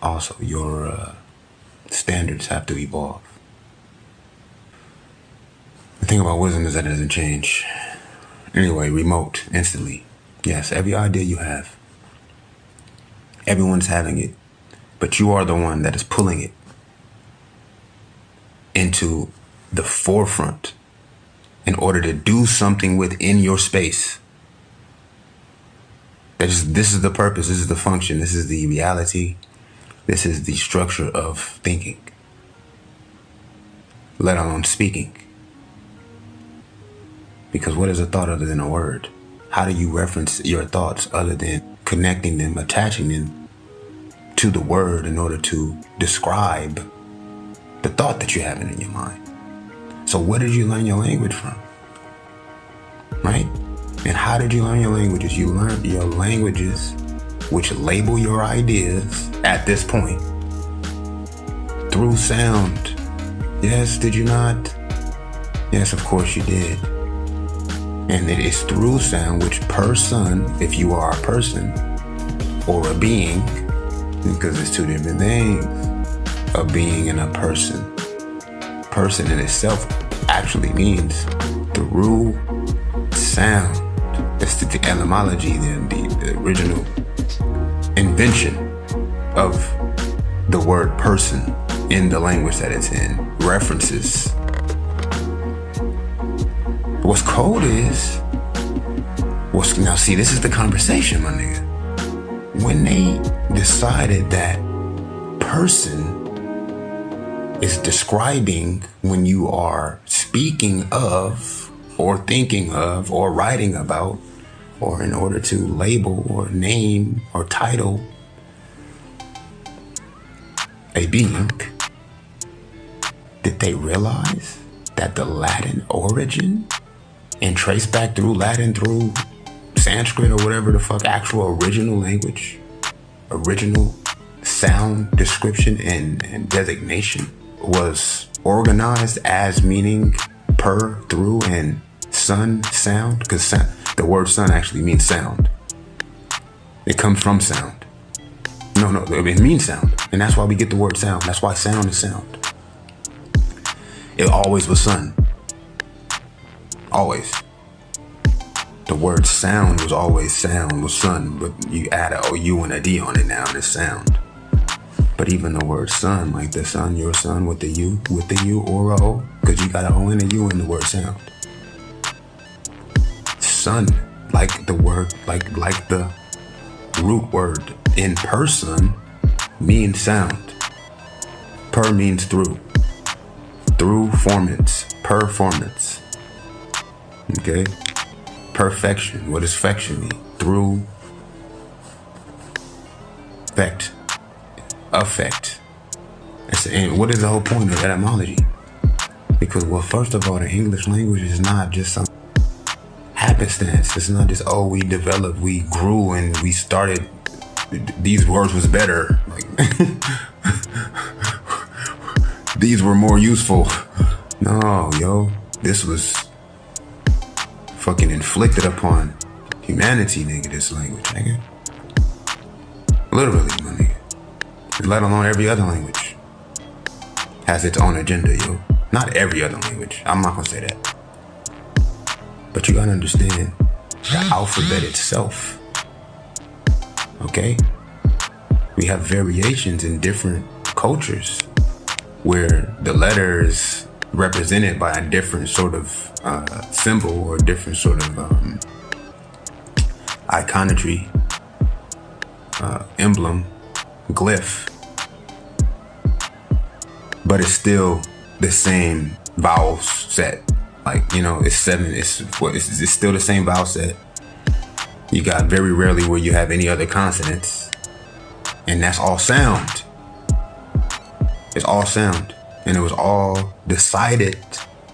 Also, your standards have to evolve. The thing about wisdom is that it doesn't change. Anyway, remote, instantly. Yes, every idea you have, everyone's having it, but you are the one that is pulling it into the forefront in order to do something within your space. This is the purpose, this is the function, this is the reality, this is the structure of thinking, let alone speaking. Because what is a thought other than a word? How do you reference your thoughts other than connecting them, attaching them to the word in order to describe the thought that you're having in your mind? So where did you learn your language from? Right? And how did you learn your languages? You learned your languages, which label your ideas at this point, through sound. Yes, did you not? Yes, of course you did. And it is through sound, which person, if you are a person or a being, because it's two different things, a being and a person. Person in itself actually means through sound. It's the etymology, the original invention of the word person in the language that it's in. References. What's cold is, now see, this is the conversation, my nigga. When they decided that person is describing when you are speaking of or thinking of or writing about, or in order to label or name or title a being, did they realize that the Latin origin and trace back through Latin, through Sanskrit or whatever the fuck, actual original language, original sound description and designation was organized as meaning per, through, and sun, sound? Because the word sun actually means sound. It comes from sound. No, it means sound. And that's why we get the word sound. That's why sound is sound. It always was sun. Always. The word sound was always sound, was sun, but you add a O-U and a D on it now and it's sound. But even the word sun, like the sun, your son, with the U or a O, because you got an O and a U in the word sound. Sun, like the word, like the root word in person means sound. Per means through. Through formants, performance. Okay? Perfection. What does fection mean? Through effect. Affect. And what is the whole point of etymology? Because, well, first of all, the English language is not just some happenstance. It's not just, we developed, we grew, and we started, these words was better. Like, these were more useful. No, yo, this was fucking inflicted upon humanity, nigga, this language, nigga. Literally, my nigga. Let alone every other language has its own agenda, yo. Not every other language. I'm not gonna say that. But you gotta understand the alphabet itself. Okay? We have variations in different cultures where the letter is represented by a different sort of symbol or a different sort of iconography, emblem, glyph, but it's still the same vowel set. Like, you know, it's seven. It's still the same vowel set. You got very rarely where you have any other consonants, and that's all sound. It's all sound, and it was all decided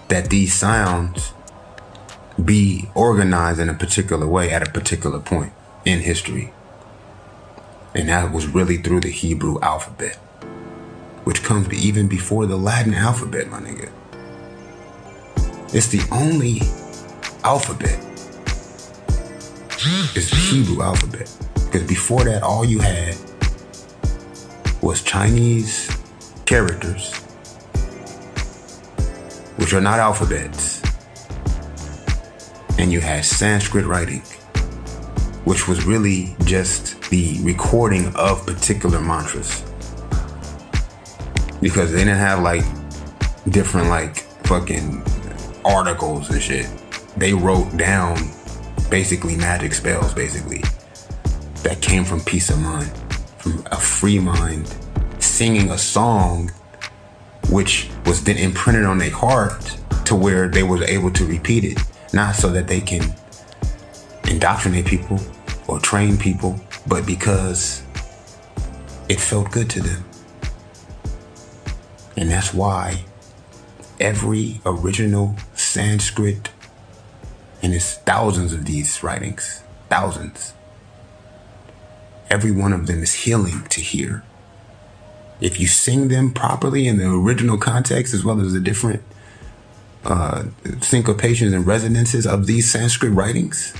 that these sounds be organized in a particular way at a particular point in history. And that was really through the Hebrew alphabet, which comes even before the Latin alphabet, my nigga. It's the only alphabet. It's the Hebrew alphabet. Because before that, all you had was Chinese characters, which are not alphabets. And you had Sanskrit writing, which was really just the recording of particular mantras. Because they didn't have like different like fucking articles and shit. They wrote down basically magic spells, basically, that came from peace of mind, from a free mind, singing a song which was then imprinted on their heart to where they were able to repeat it, not so that they can indoctrinate people or train people, but because it felt good to them. And that's why every original Sanskrit And it's thousands of these writings, thousands. Every one of them is healing to hear. If you sing them properly in the original context, as well as the different syncopations and resonances of these Sanskrit writings,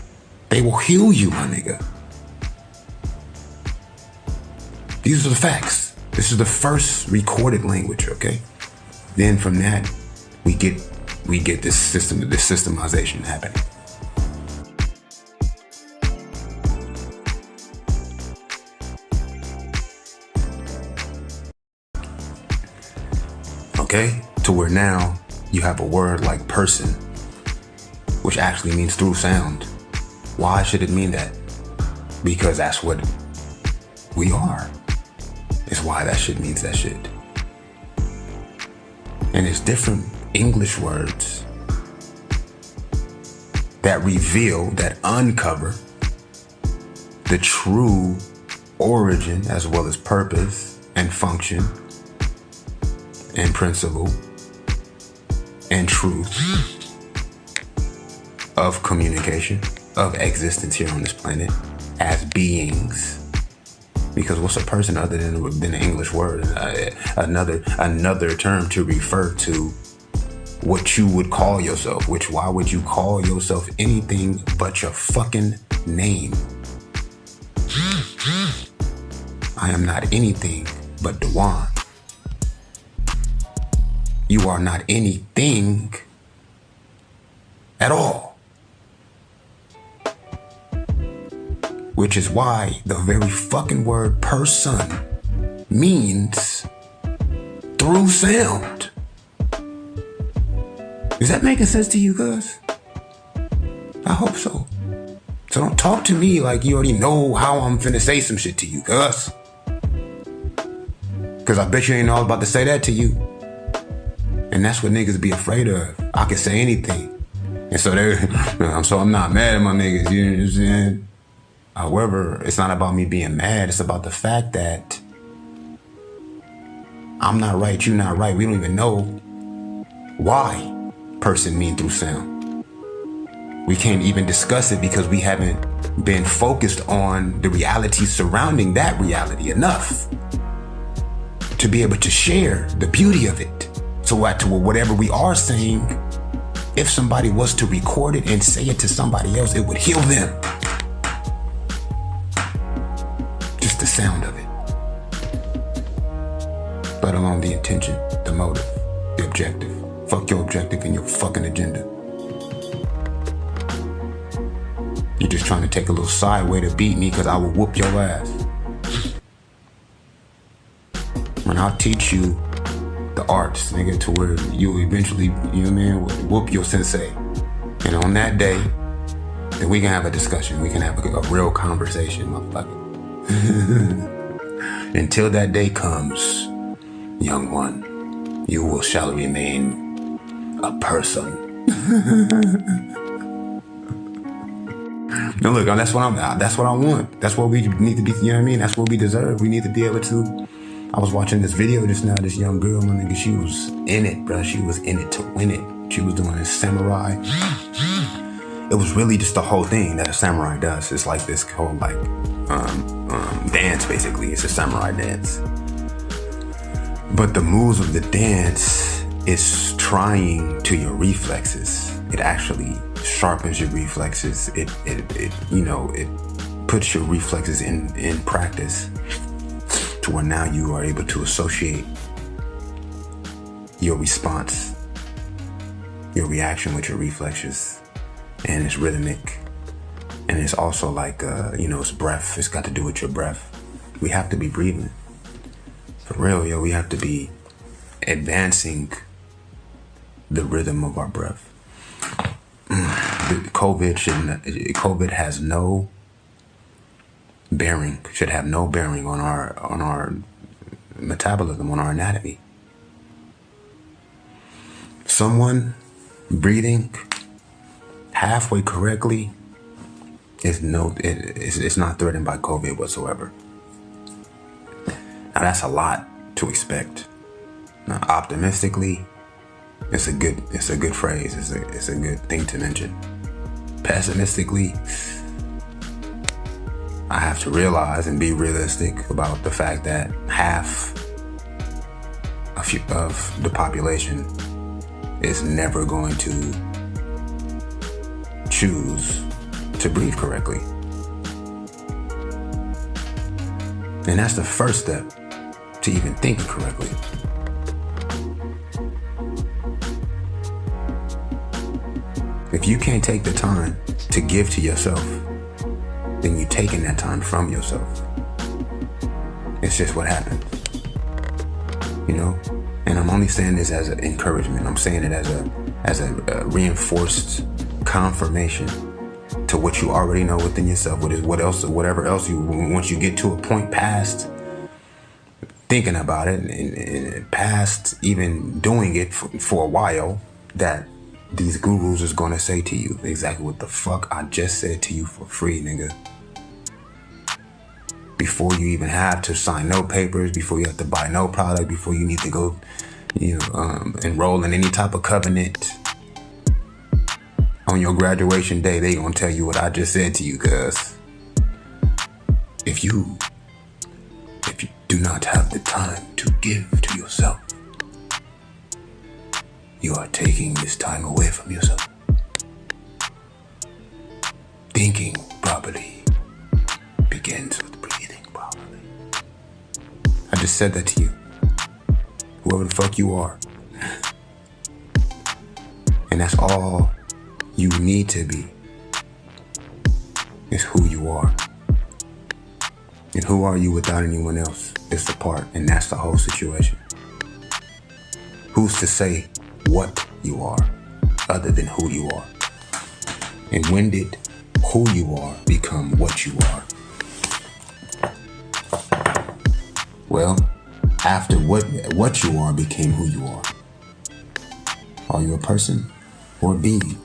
they will heal you, my nigga. These are the facts. This is the first recorded language, okay? Then from that, we get this systemization happening. Okay? To where now you have a word like person, which actually means through sound. Why should it mean that? Because that's what we are. Is why that shit means that shit. And it's different English words that reveal, that uncover the true origin as well as purpose and function and principle and truth of communication, of existence here on this planet as beings. Because what's a person other than an English word? Another term to refer to what you would call yourself, which why would you call yourself anything but your fucking name? I am not anything but Dewan. You are not anything at all. Which is why the very fucking word person means through sound. Is that making sense to you guys? I hope so. So don't talk to me like you already know how I'm finna say some shit to you, cuz. Cause I bet you ain't all about to say that to you. And that's what niggas be afraid of. I can say anything. And so I'm not mad at my niggas, you know what I'm saying? However, it's not about me being mad. It's about the fact that I'm not right, you're not right. We don't even know why person mean through sound. We can't even discuss it because we haven't been focused on the reality surrounding that reality enough to be able to share the beauty of it. So whatever we are saying, if somebody was to record it and say it to somebody else, it would heal them. The sound of it, let alone the intention, the motive, the objective. Fuck your objective and your fucking agenda. You're just trying to take a little side way to beat me because I will whoop your ass. And I'll teach you the arts, nigga, to where you eventually, you know what I mean, whoop your sensei. And on that day, then we can have a discussion. We can have a real conversation, motherfucker. Until that day comes, young one, you shall remain a person. No, look, that's what I want. That's what we need to be, you know what I mean? That's what we deserve. We need to be able to. I was watching this video just now, this young girl, my nigga, she was in it, bro. She was in it to win it. She was doing this samurai. It was really just the whole thing that a samurai does. It's like this whole dance, basically. It's a samurai dance. But the moves of the dance is trying to your reflexes. It actually sharpens your reflexes. It puts your reflexes in practice to where now you are able to associate your response, your reaction with your reflexes. And it's rhythmic. And it's also like, it's breath. It's got to do with your breath. We have to be breathing. For real, yo, we have to be advancing the rhythm of our breath. COVID has no bearing, should have no bearing on our metabolism, on our anatomy. Someone breathing halfway correctly it's not threatened by COVID whatsoever. Now that's a lot to expect. Now optimistically, it's a good phrase. It's a good thing to mention. pessimistically, I have to realize and be realistic about the fact that half of the population is never going to choose to breathe correctly. And that's the first step to even thinking correctly. If you can't take the time to give to yourself, then you're taking that time from yourself. It's just what happens, you know? And I'm only saying this as an encouragement. I'm saying it as a reinforced confirmation to what you already know within yourself. Whatever else you, once you get to a point past thinking about it and past even doing it for a while, that these gurus is gonna say to you exactly what the fuck I just said to you for free, nigga. Before you even have to sign no papers, before you have to buy no product, before you need to go, enroll in any type of covenant. On your graduation day, they gonna tell you what I just said to you, cuz if you do not have the time to give to yourself, you are taking this time away from yourself. Thinking properly begins with breathing properly. I just said that to you. Whoever the fuck you are. And that's all you need to be. Is who you are. And who are you without anyone else? It's the part, and that's the whole situation. Who's to say what you are other than who you are? And when did who you are become what you are? Well, after what you are became who you are. Are you a person or a being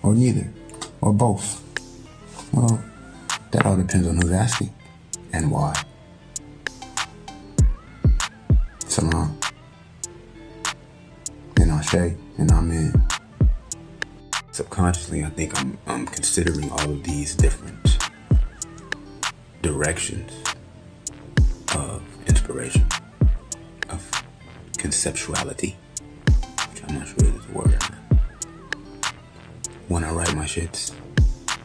or neither or both? Well, that all depends on who's asking and why. Salam. And Ashe, and Amen. Subconsciously, I think I'm considering all of these different directions of inspiration, of conceptuality, which I'm not sure is a word or not. When I write my shits,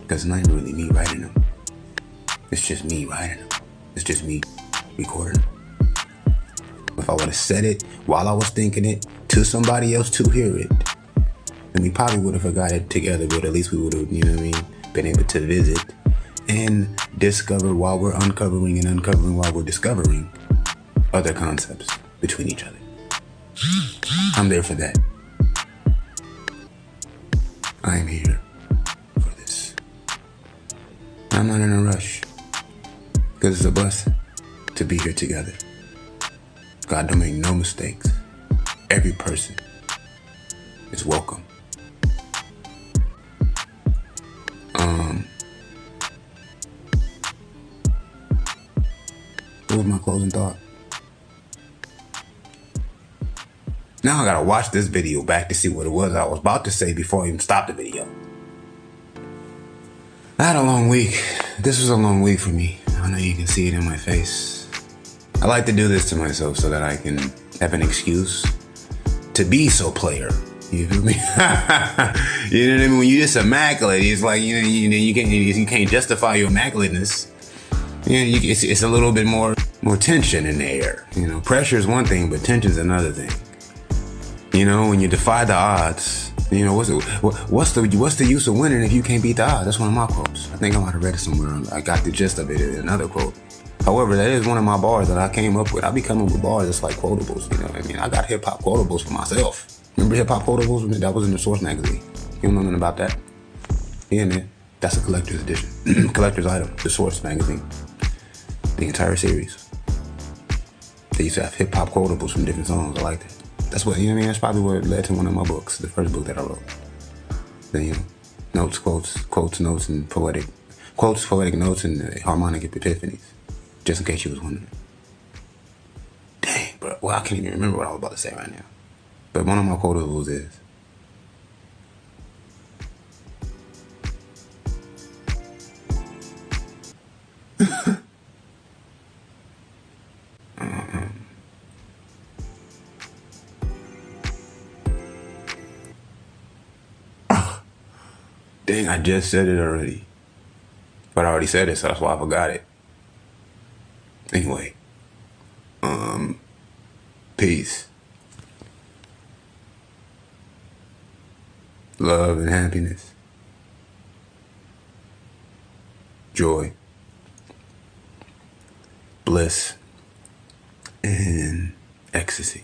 because it's not even really me writing them. It's just me writing them. It's just me recording them. If I would have said it while I was thinking it to somebody else to hear it, then we probably would have got it together, but at least we would have, been able to visit and discover while we're uncovering and uncovering while we're discovering other concepts between each other. I'm there for that. I am here for this. I'm not in a rush, because it's a blessing to be here together. God don't make no mistakes. Every person is welcome. What was my closing thought? Now I gotta watch this video back to see what it was I was about to say before I even stopped the video. I had a long week. This was a long week for me. I know you can see it in my face. I like to do this to myself so that I can have an excuse to be so player. You feel me? You know what I mean? When you just immaculate, it's like you can't justify your immaculateness. It's a little bit more tension in the air. Pressure is one thing, but tension is another thing. When you defy the odds, what's the use of winning if you can't beat the odds? That's one of my quotes. I think I might have read it somewhere. I got the gist of it in another quote. However, that is one of my bars that I came up with. I be coming up with bars that's like quotables. You know what I mean? I got hip hop quotables for myself. Remember hip hop quotables? That was in the Source magazine. You don't know nothing about that? Yeah, man. That's a collector's edition. Collector's item. The Source magazine. The entire series. They used to have hip hop quotables from different songs. I like that. That's what, that's probably what led to one of my books. The first book that I wrote. Then, notes, quotes, notes, and poetic notes, and harmonic epiphanies. Just in case you was wondering. Dang, bro. Well, I can't even remember what I was about to say right now. But one of my quotables is, Dang, I just said it already. But I already said it, so that's why I forgot it. Anyway. Peace. Love and happiness. Joy. Bliss. And ecstasy.